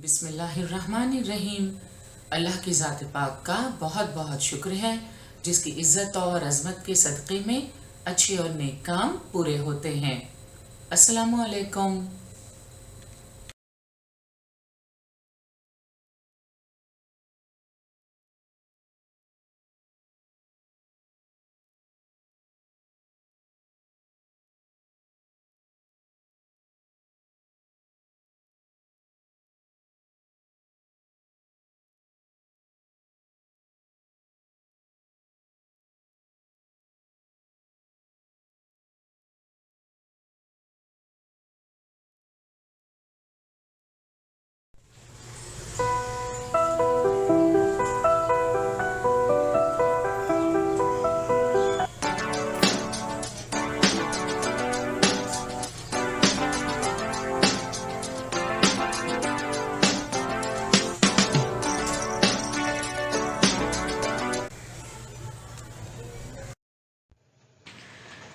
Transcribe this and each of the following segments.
बिस्मिल्लाहिर्रहमानिर्रहीम। अल्लाह की ज़ात पाक का बहुत बहुत शुक्र है जिसकी इज़्ज़त और अज़मत के सदक़े में अच्छे और नेक काम पूरे होते हैं। अस्सलामु अलैकुम।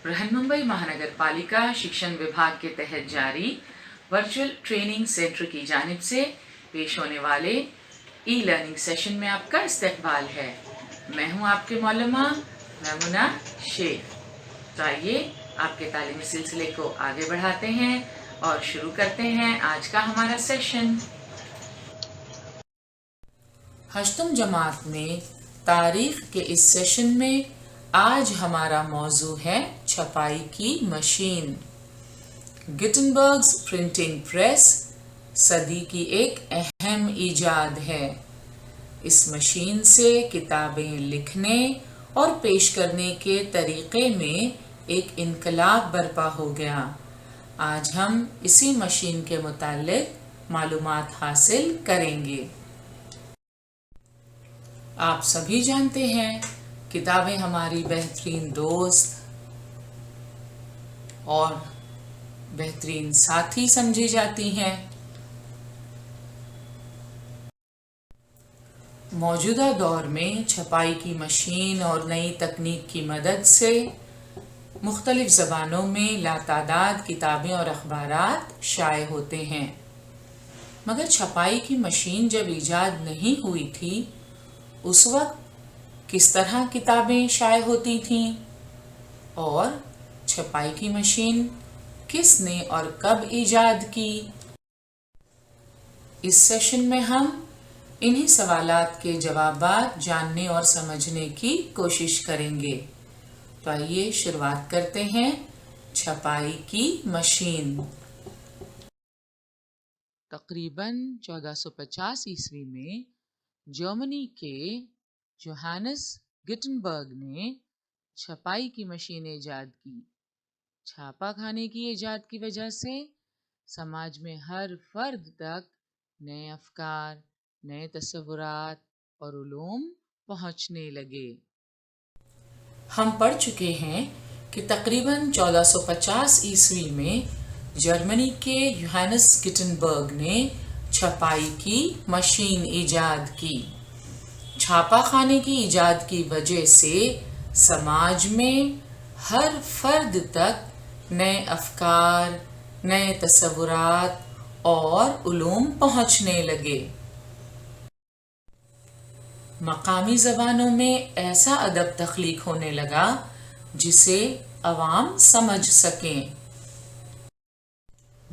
बृहन्मुंबई महानगर पालिका शिक्षण विभाग के तहत जारी वर्चुअल ट्रेनिंग सेंटर की जानिब से पेश होने वाले ई लर्निंग सेशन में आपका इस्तकबाल है। मैं हूं आपके मौलमा मैमुना शेख। तो आइए आपके तालीमी सिलसिले को आगे बढ़ाते हैं और शुरू करते हैं आज का हमारा सेशन। हश्तम जमात में तारीख के इस सेशन में आज हमारा मौजू है छपाई की मशीन। गुटेनबर्ग्स प्रिंटिंग प्रेस सदी की एक अहम ईजाद है। इस मशीन से किताबें लिखने और पेश करने के तरीक़े में एक इनकलाब बर्पा हो गया। आज हम इसी मशीन के मुताल्लिक़ मालूमात हासिल करेंगे। आप सभी जानते हैं किताबें हमारी बेहतरीन दोस्त और बेहतरीन साथी समझी जाती हैं। मौजूदा दौर में छपाई की मशीन और नई तकनीक की मदद से मुख्तलिफ ज़बानों में लातादाद किताबें और अखबारात शाये होते हैं। मगर छपाई की मशीन जब ईजाद नहीं हुई थी उस वक्त किस तरह किताबें शाये होती थीं और छपाई की मशीन किसने और कब ईजाद की। इस सेशन में हम इन्हीं सवालात के जवाबात जानने और समझने की कोशिश करेंगे। तो आइए शुरुआत करते हैं छपाई की मशीन। तकरीबन 1450 ईस्वी में जर्मनी के जोहानस गुटेनबर्ग ने छपाई की मशीन ईजाद की। छापा खाने की ईजाद की वजह से समाज में हर फर्द तक नए अफकार, नए तस्वुरात और उलूम पहुंचने लगे। हम पढ़ चुके हैं कि तकरीबन 1450 ईस्वी में जर्मनी के जोहानस गुटेनबर्ग ने छपाई की मशीन ईजाद की। छापा खाने की ईजाद की वजह से समाज में हर फर्द तक नए अफकार, नए तस्वुरात और उलूम पहुंचने लगे। मकामी ज़बानों में ऐसा अदब तख्लीक होने लगा जिसे अवाम समझ सकें।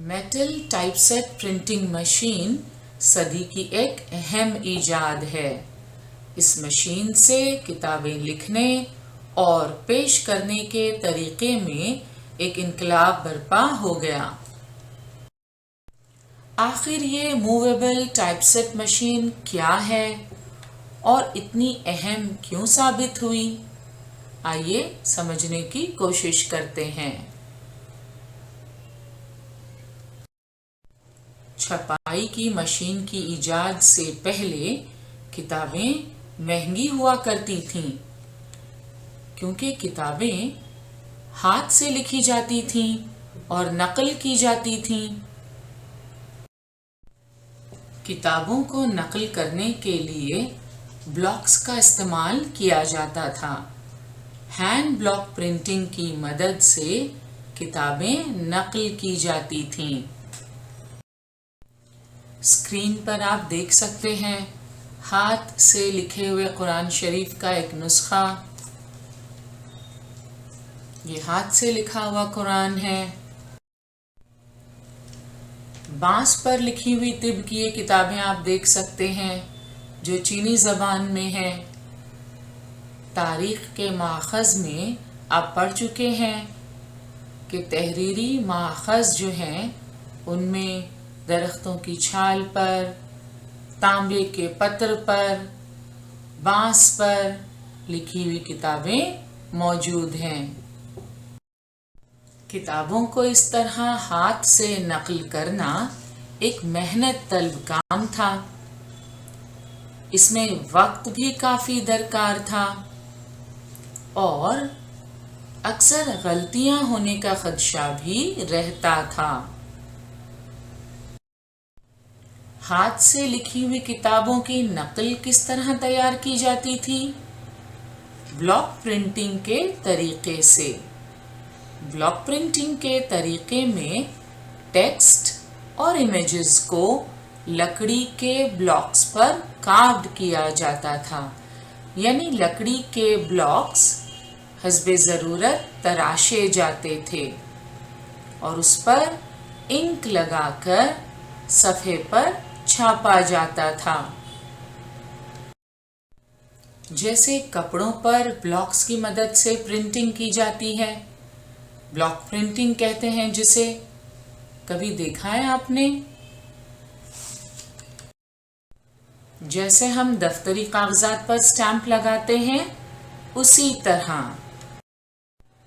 मेटल टाइपसेट प्रिंटिंग मशीन सदी की एक अहम ईजाद है। इस मशीन से किताबें लिखने और पेश करने के तरीक़े में एक इनकलाब बर्पा हो गया। आखिर ये मूवेबल टाइपसेट मशीन क्या है और इतनी अहम क्यों साबित हुई? आइए समझने की कोशिश करते हैं। छपाई की मशीन की ईजाद से पहले किताबें महंगी हुआ करती थीं क्योंकि किताबें हाथ से लिखी जाती थीं और नकल की जाती थीं। किताबों को नकल करने के लिए ब्लॉक्स का इस्तेमाल किया जाता था। हैंड ब्लॉक प्रिंटिंग की मदद से किताबें नकल की जाती थीं। اسکرین پر آپ دیکھ سکتے ہیں ہاتھ سے لکھے ہوئے قرآن شریف کا ایک نسخہ. یہ ہاتھ سے لکھا ہوا قرآن ہے. بانس پر لکھی ہوئی طب کی یہ کتابیں آپ دیکھ سکتے ہیں جو چینی زبان میں ہے. تاریخ کے ماخذ میں آپ پڑھ چکے ہیں کہ تحریری ماخذ جو ہیں ان میں درختوں کی چھال پر، تانبے کے پتر پر، بانس پر لکھی ہوئی کتابیں موجود ہیں. کتابوں کو اس طرح ہاتھ سے نقل کرنا ایک محنت طلب کام تھا. اس میں وقت بھی کافی درکار تھا اور اکثر غلطیاں ہونے کا خدشہ بھی رہتا تھا. ہاتھ سے لکھی ہوئی کتابوں کی نقل کس طرح تیار کی جاتی تھی؟ بلاک پرنٹنگ کے طریقے سے. بلاک پرنٹنگ کے طریقے میں ٹیکسٹ اور امیجز کو لکڑی کے بلاکس پر کارڈ کیا جاتا تھا، یعنی لکڑی کے بلاکس حسب ضرورت تراشے جاتے تھے اور اس پر انک لگا کر صفحے پر چھاپا جاتا تھا. جیسے کپڑوں پر بلاکس کی مدد سے پرنٹنگ کی جاتی ہے، بلاک پرنٹنگ کہتے ہیں جسے. کبھی دیکھا ہے آپ نے؟ جیسے ہم دفتری کاغذات پر سٹیمپ لگاتے ہیں اسی طرح،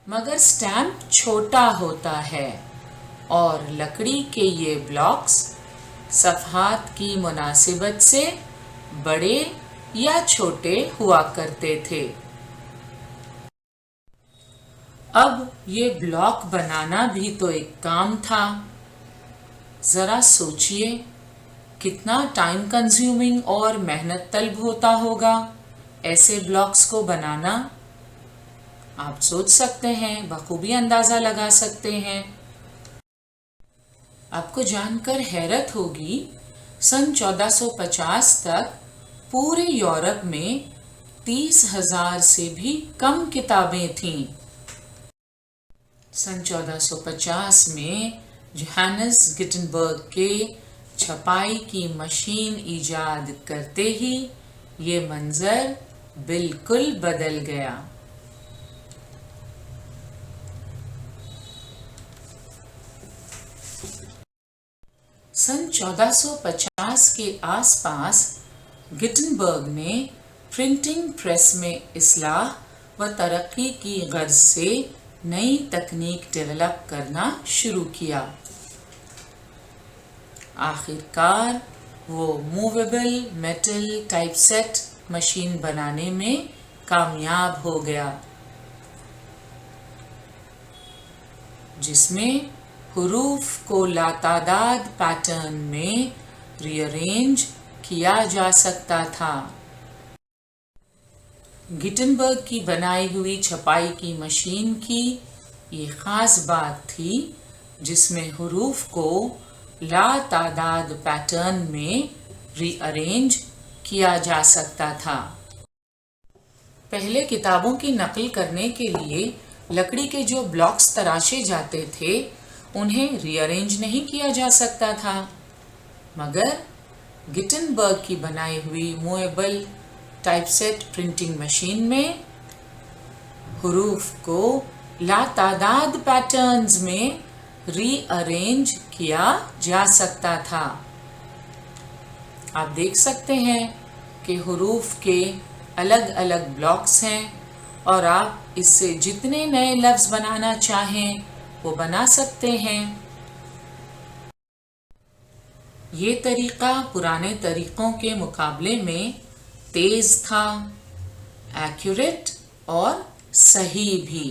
مگر سٹیمپ چھوٹا ہوتا ہے اور لکڑی کے یہ بلاکس صفحات کی مناسبت سے بڑے یا چھوٹے ہوا کرتے تھے. اب یہ بلاک بنانا بھی تو ایک کام تھا. ذرا سوچئے کتنا ٹائم کنزیومنگ اور محنت طلب ہوتا ہوگا ایسے بلاکس کو بنانا. آپ سوچ سکتے ہیں، بخوبی اندازہ لگا سکتے ہیں. آپ کو جان کر حیرت ہوگی 1450 تک پورے یورپ میں 30,000 سے بھی کم کتابیں تھیں. 1450 میں جوہانس گٹنبرگ کے چھپائی کی مشین ایجاد کرتے ہی یہ منظر بالکل بدل گیا. سن 1450 کے آس پاس گٹنبرگ نے پرنٹنگ پریس میں اصلاح و ترقی کی غرض سے نئی تکنیک ڈیولپ کرنا شروع کیا. آخر کار وہ movable metal type set machine بنانے میں کامیاب ہو گیا جس میں حروف کو لاتعداد پیٹرن میں ری ارینج کیا جا سکتا تھا. گٹنبرگ کی بنائی ہوئی چھپائی کی مشین کی یہ خاص بات تھی جس میں حروف کو لاتعداد پیٹرن میں ری ارینج کیا جا سکتا تھا. پہلے کتابوں کی نقل کرنے کے لیے لکڑی کے جو بلاکس تراشے جاتے تھے انہیں ری ارینج نہیں کیا جا سکتا تھا، مگر گٹنبرگ کی بنائی ہوئی movable type set printing machine میں حروف کو لاتعداد پیٹرنز میں ری ارینج کیا جا سکتا تھا. آپ دیکھ سکتے ہیں کہ حروف کے الگ الگ بلاکس ہیں اور آپ اس سے جتنے نئے لفظ بنانا چاہیں وہ بنا سکتے ہیں. یہ طریقہ پرانے طریقوں کے مقابلے میں تیز تھا، ایکوریٹ اور صحیح بھی.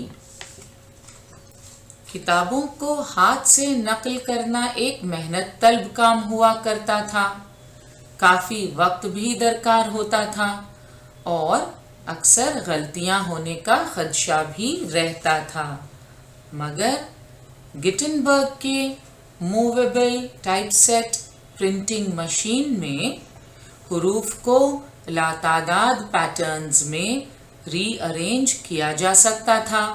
کتابوں کو ہاتھ سے نقل کرنا ایک محنت طلب کام ہوا کرتا تھا، کافی وقت بھی درکار ہوتا تھا اور اکثر غلطیاں ہونے کا خدشہ بھی رہتا تھا. مگر گٹنبرگ کے movable type set printing machine में हरूफ को लातादाद पैटर्न्स में रीअरेंज किया जा सकता था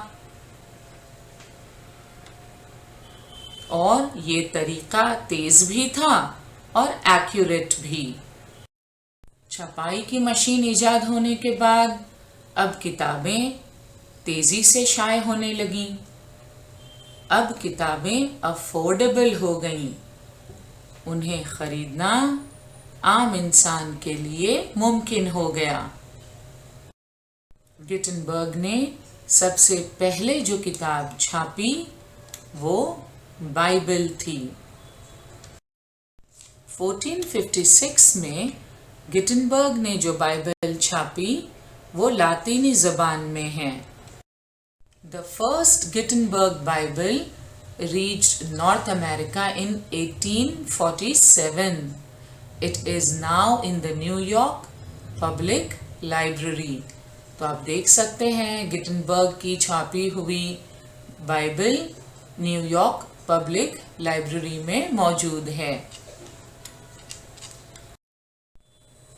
और ये तरीका तेज भी था और एक्यूरेट भी। छपाई की मशीन इजाद होने के बाद अब किताबें तेजी से शाये होने लगीं। अब किताबें अफोर्डेबल हो गईं। उन्हें खरीदना आम इंसान के लिए मुमकिन हो गया। गिटनबर्ग ने सबसे पहले जो किताब छापी वो बाइबल थी। 1456 में गिटनबर्ग ने जो बाइबल छापी वो लातीनी ज़बान में है। The first Gutenberg Bible reached North America in 1847. It is now in the New York Public Library. तो आप देख सकते हैं गिटनबर्ग की छापी हुई बाइबल न्यूयॉर्क पब्लिक लाइब्रेरी में मौजूद है।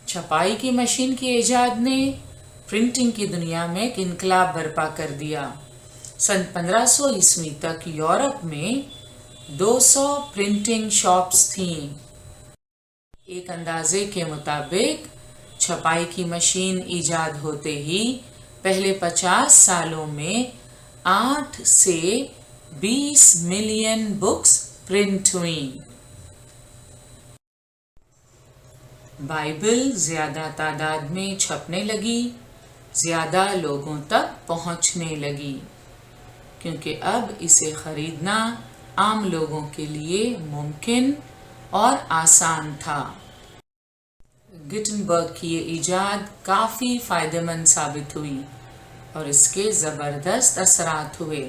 छपाई की मशीन की इजाद ने प्रिंटिंग की दुनिया में एक इनकलाब बर्पा कर दिया। सन 1500 ईस्वी तक यूरोप में 200 प्रिंटिंग शॉप्स थीं। एक अंदाजे के मुताबिक छपाई की मशीन इजाद होते ही पहले 50 सालों में 8 से 20 मिलियन बुक्स प्रिंट हुईं। बाइबल ज़्यादा तादाद में छपने लगी, ज़्यादा लोगों तक पहुंचने लगी, क्योंकि अब इसे खरीदना आम लोगों के लिए मुमकिन और आसान था। गिटनबर्ग की ये इजाद काफ़ी फ़ायदेमंद साबित हुई और इसके ज़बरदस्त असरात हुए।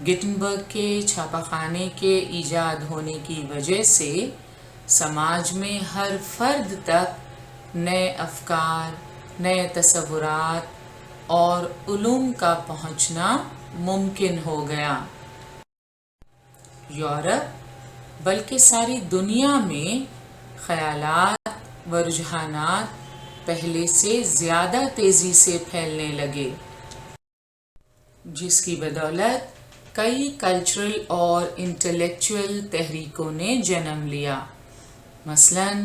गिटनबर्ग के छापाखाने के इजाद होने की वजह से समाज में हर फर्द तक नए अफकार, नए तसव्वुरात और उलूम का पहुंचना मुमकिन हो गया। यूरोप बल्कि सारी दुनिया में ख़यालात व रुझानात पहले से ज़्यादा तेज़ी से फैलने लगे, जिसकी बदौलत कई कल्चरल और इंटेलेक्चुअल तहरीकों ने जन्म लिया। मसलन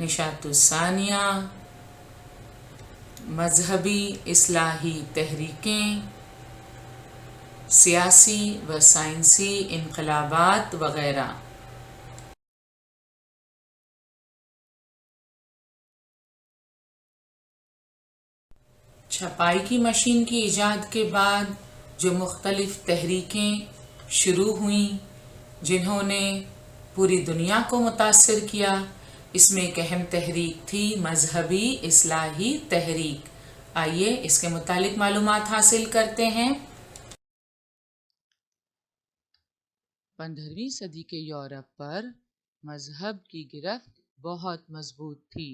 निशातुस्सानिया, मजहबी इस्लाही तहरीकें, सियासी व साइंसी इनकलाबात वगैरह। छपाई की मशीन की इजाद के बाद जो मुख्तलिफ तहरीकें शुरू हुईं जिन्होंने पूरी दुनिया को मुतासिर किया, इसमें एक अहम तहरीक थी मजहबी इस्लाही तहरीक। आइए इसके मुतालिक मालूमात हासिल करते हैं। 15वीं सदी के यूरोप पर मजहब की गिरफ्त बहुत मजबूत थी।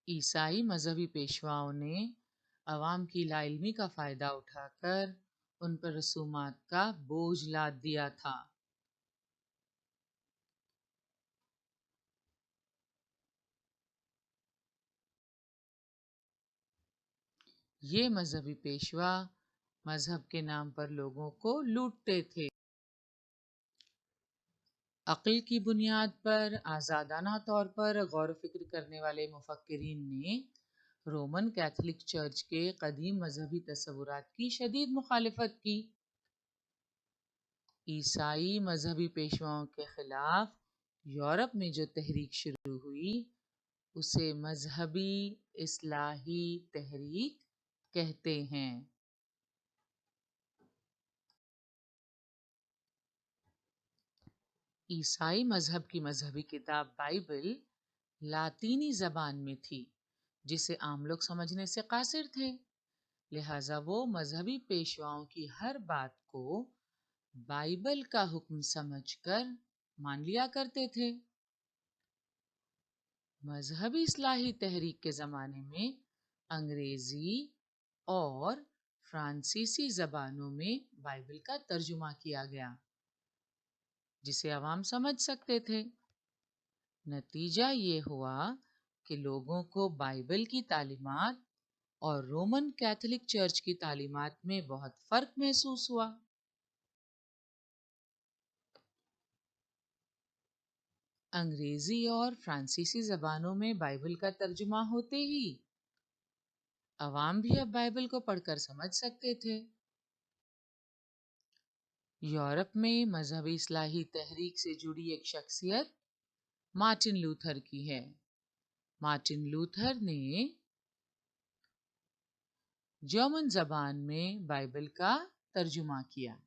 ईसाई मजहबी पेशवाओं ने अवाम की लाइल्मी का फ़ायदा उठाकर उन पर रसूमात का बोझ लाद दिया था। ये मजहबी पेशवा मजहब के नाम पर लोगों को लूटते थे। अक्ल की बुनियाद पर आज़ादाना तौर पर गौर फिक्र करने वाले मुफक्किरीन ने रोमन कैथोलिक चर्च के कदीम मजहबी तसव्वुरात की शदीद मुखालिफत की। ईसाई मजहबी पेशवाओं के खिलाफ यूरोप में जो तहरीक शुरू हुई उसे मजहबी इस्लाही तहरीक कहते हैं। ईसाई मजहब की मजहबी किताब बाइबल लातीनी ज़बान में थी, जिसे आम लोग समझने से कासिर थे। लिहाजा वो मजहबी पेशवाओं की हर बात को बाइबल का हुक्म समझकर मान लिया करते थे। मजहबी इस्लाही तहरीक के ज़माने में अंग्रेज़ी और फ्रांसीसी ज़बानों में बाइबल का तर्जुमा किया गया जिसे आवाम समझ सकते थे। नतीजा ये हुआ कि लोगों को बाइबल की तालीमात और रोमन कैथोलिक चर्च की तालीमात में बहुत फ़र्क महसूस हुआ। अंग्रेज़ी और फ्रांसीसी ज़बानों में बाइबल का तर्जुमा होते ही अवाम भी अब बाइबल को पढ़कर समझ सकते थे। यूरोप में मजहबी इस्लाही तहरीक से जुड़ी एक शख्सियत मार्टिन लूथर की है। मार्टिन लूथर ने जर्मन ज़बान में बाइबल का तर्जुमा किया।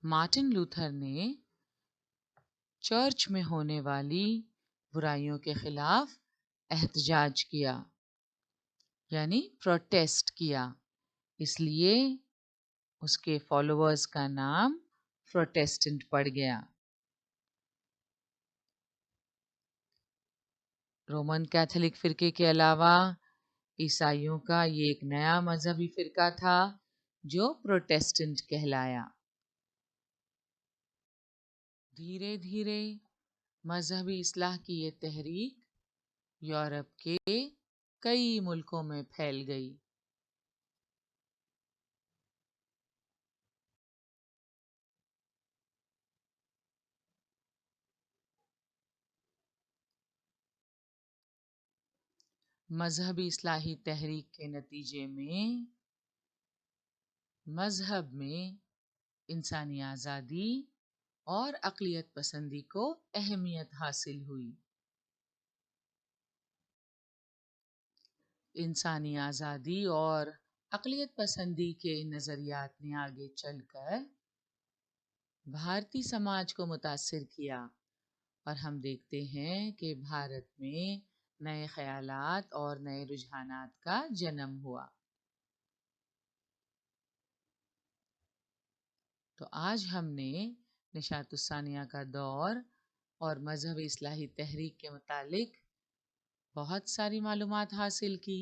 मार्टिन लूथर ने चर्च में होने वाली बुराइयों के खिलाफ एहतजाज किया, यानी प्रोटेस्ट किया। इसलिए उसके फॉलोअर्स का नाम प्रोटेस्टेंट पड़ गया। रोमन कैथोलिक फ़िरके के अलावा ईसाइयों का ये एक नया मजहबी फ़िरका था जो प्रोटेस्टेंट कहलाया। धीरे धीरे मजहबी इस्लाह की ये तहरीक यूरोप के कई मुल्कों में फैल गई। मजहबी इस्लाही तहरीक के नतीजे में मजहब में इंसानी आज़ादी और अक़लियत पसंदी को अहमियत हासिल हुई। इंसानी आज़ादी और अक़लियत पसंदी के नज़रियात ने आगे चलकर भारतीय समाज को मुतासिर किया और हम देखते हैं कि भारत में नए ख़यालात और नए रुझानात का जन्म हुआ। तो आज हमने निशातुस्सानिया का दौर और मजहब इस्लाही तहरीक के मुतालिक बहुत सारी मालूमात हासिल की।